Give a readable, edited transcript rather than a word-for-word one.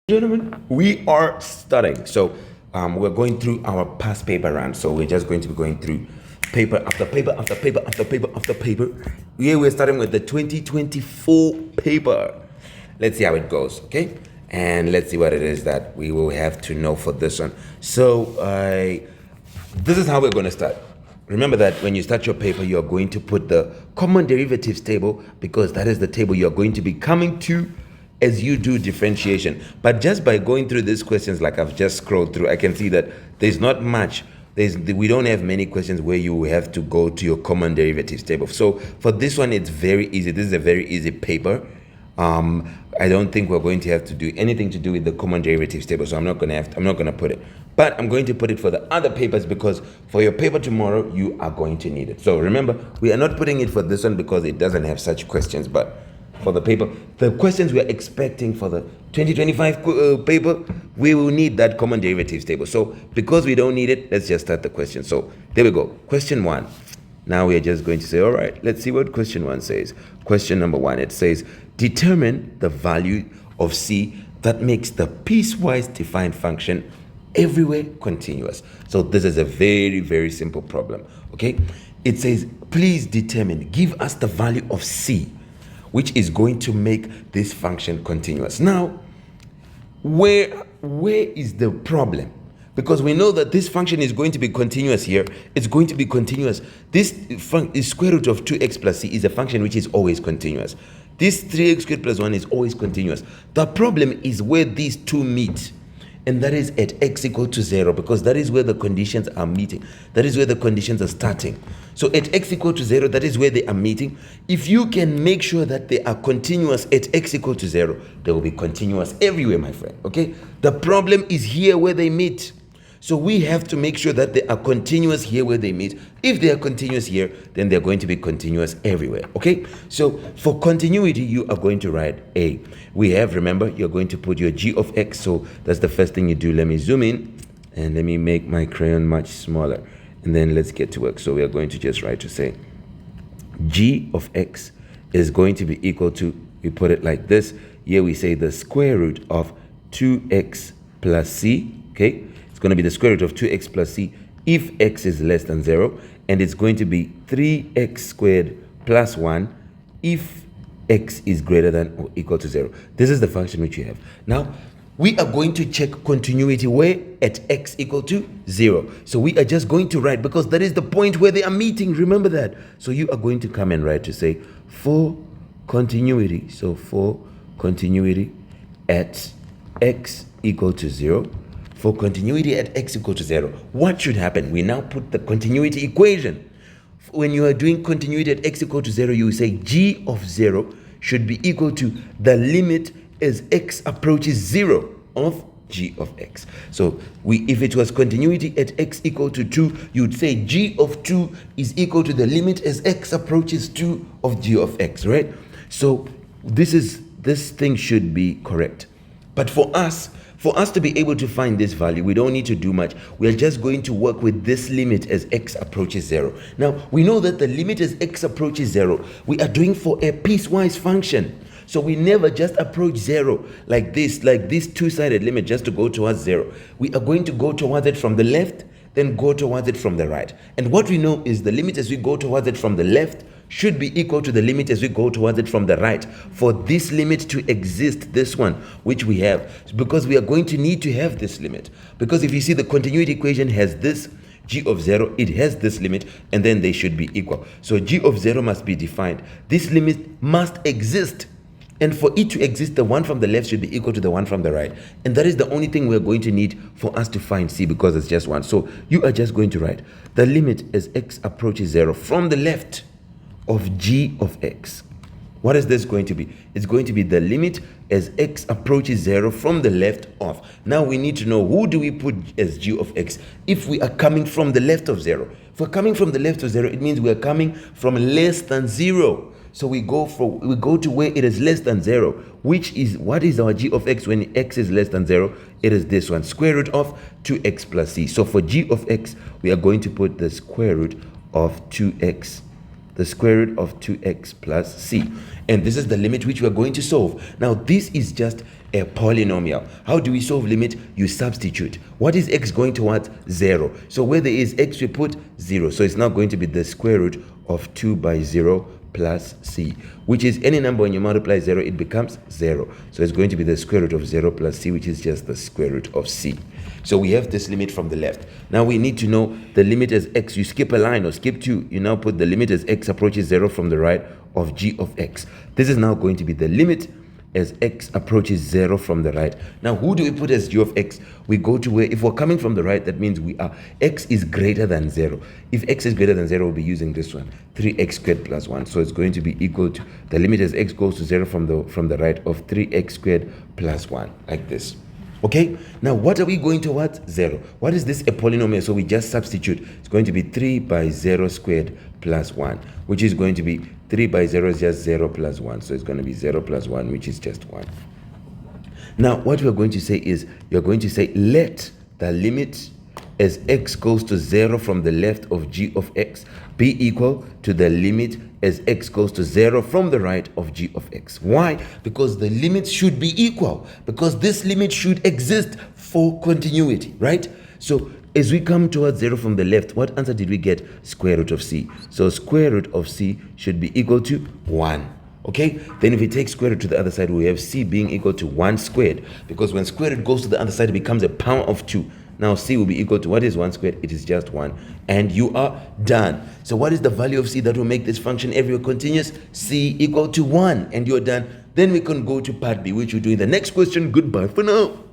Gentlemen, we are starting. So we're going through our past paper round. So we're just going to be going through paper after paper after paper after paper after paper. Here we're starting with the 2024 paper. Let's see how it goes, okay? And let's see what it is that we will have to know for this one. So this is how we're going to start. Remember that when you start your paper, you're going to put the common derivatives table because that is the table you're going to be coming to as you do differentiation. But just by going through these questions like I've just scrolled through, I can see that there's not much. We don't have many questions where you have to go to your common derivatives table. So for this one, it's very easy. This is a very easy paper. I don't think we're going to have to do anything to do with the common derivatives table, so I'm not going to put it. But I'm going to put it for the other papers because for your paper tomorrow, you are going to need it. So remember, we are not putting it for this one because it doesn't have such questions, but for the paper, the questions we are expecting for the 2025 paper, we will need that common derivatives table. So because we don't need it, let's just start the question. So there we go. Question 1. Now we are just going to say, all right, let's see what question 1 says. Question number 1, it says, determine the value of C that makes the piecewise defined function everywhere continuous. So this is a very, very simple problem, okay? It says, please determine, give us the value of C, which is going to make this function continuous. Now, where is the problem? Because we know that this function is going to be continuous here. It's going to be continuous. This square root of 2x plus c is a function which is always continuous. This 3x squared plus 1 is always continuous. The problem is where these two meet. And that is at x equal to 0, because that is where the conditions are meeting. That is where the conditions are starting. So at x equal to 0, that is where they are meeting. If you can make sure that they are continuous at x equal to 0, they will be continuous everywhere, my friend. Okay? The problem is here where they meet. So we have to make sure that they are continuous here where they meet. If they are continuous here, then they're going to be continuous everywhere. Okay? So for continuity, you are going to write A. We have, remember, you're going to put your g of x. So that's the first thing you do. Let me zoom in and let me make my crayon much smaller. And then let's get to work. So we are going to just write to say g of x is going to be equal to, we put it like this. Here we say the square root of 2x plus c. Okay? It's going to be the square root of 2x plus c if x is less than 0. And it's going to be 3x squared plus 1 if x is greater than or equal to 0. This is the function which you have. Now, we are going to check continuity where at x equal to 0. So we are just going to write, because that is the point where they are meeting. Remember that. So you are going to come and write to say for continuity. So for continuity at x equal to 0. For continuity at x equal to 0, what should happen? We now put the continuity equation. When you are doing continuity at x equal to 0, you say g of 0 should be equal to the limit as x approaches 0 of g of x. So if it was continuity at x equal to 2, you'd say g of 2 is equal to the limit as x approaches 2 of g of x, right? So this thing should be correct. But for us to be able to find this value, we don't need to do much. We are just going to work with this limit as x approaches 0. Now, we know that the limit as x approaches 0, we are doing for a piecewise function. So we never just approach 0 like this two-sided limit just to go towards 0. We are going to go towards it from the left, then go towards it from the right. And what we know is the limit as we go towards it from the left should be equal to the limit as we go towards it from the right. For this limit to exist, this one, which we have, because we are going to need to have this limit. Because if you see the continuity equation has this g of 0, it has this limit, and then they should be equal. So g of 0 must be defined. This limit must exist. And for it to exist, the one from the left should be equal to the one from the right. And that is the only thing we're going to need for us to find C, because it's just one. So you are just going to write the limit as x approaches 0 from the left of g of x. What is this going to be? It's going to be the limit as x approaches 0 from the left of. Now we need to know, who do we put as g of x if we are coming from the left of 0? If we're coming from the left of 0, it means we are coming from less than 0. So we go to where it is less than 0, which is, what is our g of x when x is less than 0? It is this one, square root of 2x plus c. So for g of x, we are going to put the square root of 2x the square root of 2x plus c. And this is the limit which we are going to solve. Now, this is just a polynomial. How do we solve limit? You substitute. What is x going towards? 0. So where there is x, we put 0. So it's now going to be the square root of 2 by 0 plus c, which is any number when you multiply 0, it becomes 0. So it's going to be the square root of 0 plus c, which is just the square root of c. So we have this limit from the left. Now we need to know the limit as x. You skip a line or skip 2. You now put the limit as x approaches 0 from the right of g of x. This is now going to be the limit as x approaches 0 from the right. Now, who do we put as g of x? We go to where, if we're coming from the right, that means we are, x is greater than 0. If x is greater than 0, we'll be using this one, 3x squared plus 1. So it's going to be equal to, the limit as x goes to 0 from the right of 3x squared plus 1, like this. Okay, now what are we going towards? 0. What is this? A polynomial, so we just substitute. It's going to be 3 by 0 squared plus 1, which is going to be 3 by 0 is just 0 plus 1. So it's going to be 0 plus 1, which is just 1. Now, what we're going to say is, you're going to say, let the limit as x goes to 0 from the left of g of x be equal to the limit as x goes to 0 from the right of g of x. Why? Because the limits should be equal, because this limit should exist for continuity, right? So as we come towards 0 from the left, what answer did we get? Square root of c. So square root of c should be equal to 1. Okay, then if we take square root to the other side, we have c being equal to 1 squared, because when square root goes to the other side, it becomes a power of 2. Now c will be equal to, what is 1 squared? It is just 1. And you are done. So what is the value of c that will make this function everywhere continuous? C equal to 1, and you're done. Then we can go to part B, which we'll do in the next question. Goodbye for now.